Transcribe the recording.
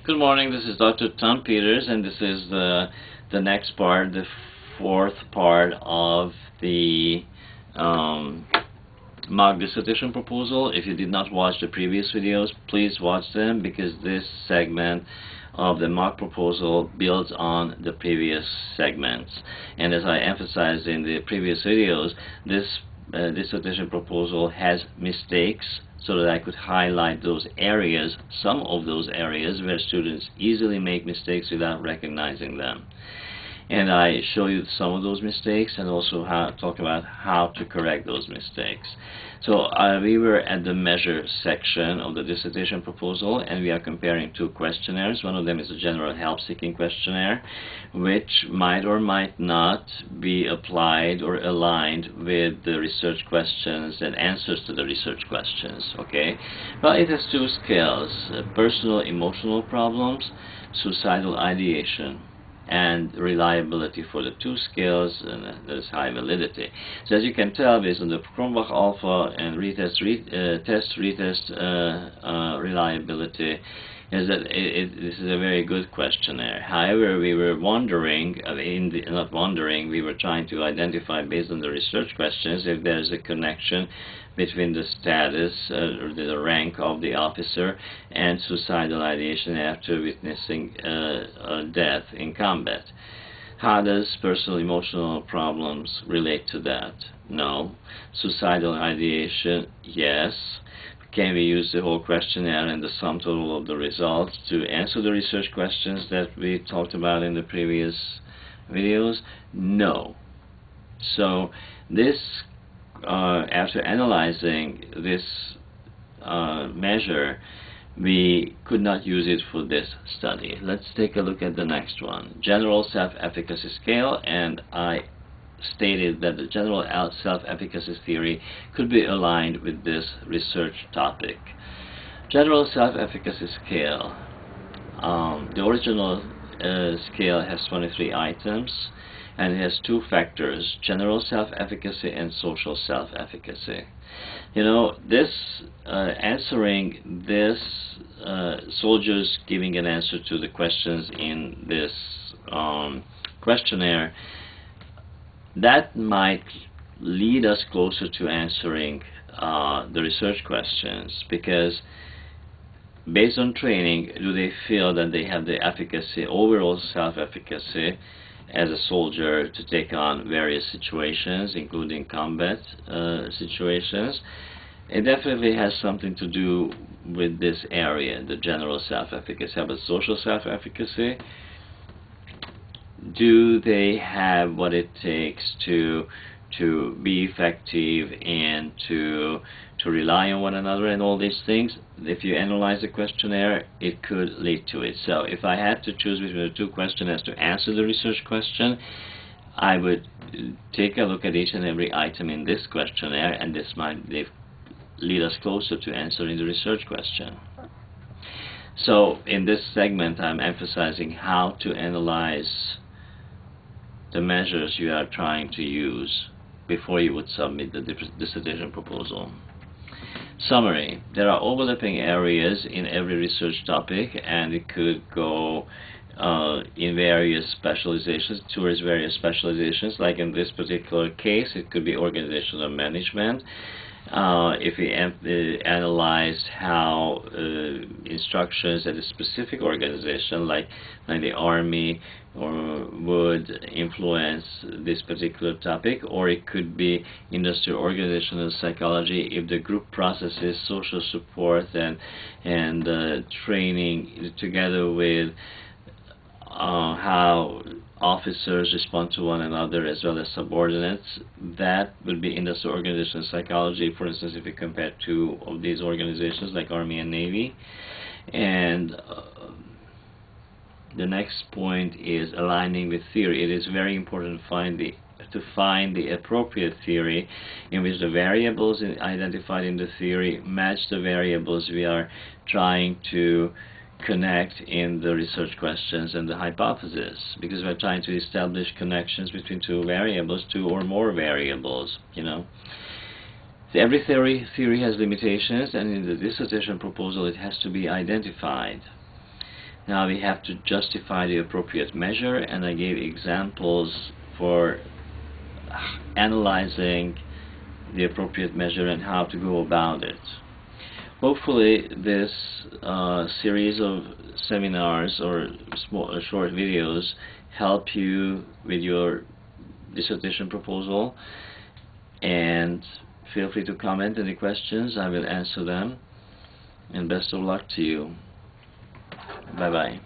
Good morning, this is Dr. Tom Peters, and this is the next part, the fourth part of the mock dissertation proposal. If you did not watch the previous videos, please watch them, because this segment of the mock proposal builds on the previous segments. And as I emphasized in the previous videos, this dissertation proposal has mistakes, so that I could highlight those areas, some of those areas where students easily make mistakes without recognizing them. And I show you some of those mistakes and also talk about how to correct those mistakes. So we were at the measure section of the dissertation proposal, and we are comparing two questionnaires. One of them is a general help-seeking questionnaire, which might or might not be applied or aligned with the research questions and answers to the research questions. Okay, well, it has two scales: personal emotional problems, suicidal ideation, and reliability. For the two scales, and there's high validity. So as you can tell, based on the Cronbach alpha and test-retest reliability, is that this is a very good questionnaire. However, we were wondering, we were trying to identify, based on the research questions, if there's a connection between the status or the rank of the officer and suicidal ideation after witnessing death in combat. How does personal emotional problems relate to that? No. Suicidal ideation, yes. Can we use the whole questionnaire and the sum total of the results to answer the research questions that we talked about in the previous videos? No. So this after analyzing this measure, we could not use it for this study. Let's take a look at the next one, general self-efficacy scale, and I stated that the general self-efficacy theory could be aligned with this research topic. General self-efficacy scale, the original scale has 23 items, and it has two factors: general self-efficacy and social self-efficacy. You know, this answering this, soldiers giving an answer to the questions in this questionnaire, that might lead us closer to answering the research questions, because based on training, do they feel that they have the efficacy, overall self-efficacy, as a soldier to take on various situations, including combat situations? It definitely has something to do with this area, the general self-efficacy. How about social self-efficacy? Do they have what it takes to be effective and to rely on one another and all these things? If you analyze the questionnaire, it could lead to it. So if I had to choose between the two questionnaires to answer the research question, I would take a look at each and every item in this questionnaire, and this might lead us closer to answering the research question. So in this segment, I'm emphasizing how to analyze the measures you are trying to use before you would submit the dissertation proposal. Summary: there are overlapping areas in every research topic, and it could go in various specializations, towards various specializations. Like in this particular case, it could be organizational management. If we analyzed how instructions at a specific organization, like the Army, would influence this particular topic, or it could be industrial organizational psychology, if the group processes social support and training together with how officers respond to one another as well as subordinates. That would be industrial organizational psychology, for instance, if we compare two of these organizations like Army and Navy. And the next point is aligning with theory. It is very important to find the appropriate theory in which the variables identified in the theory match the variables we are trying to connect in the research questions and the hypothesis, because we're trying to establish connections between two variables, two or more variables, you know. Every theory has limitations, and in the dissertation proposal it has to be identified. Now we have to justify the appropriate measure, and I gave examples for analyzing the appropriate measure and how to go about it. Hopefully this series of seminars or small short videos help you with your dissertation proposal, and feel free to comment any questions. I will answer them, and best of luck to you. Bye bye.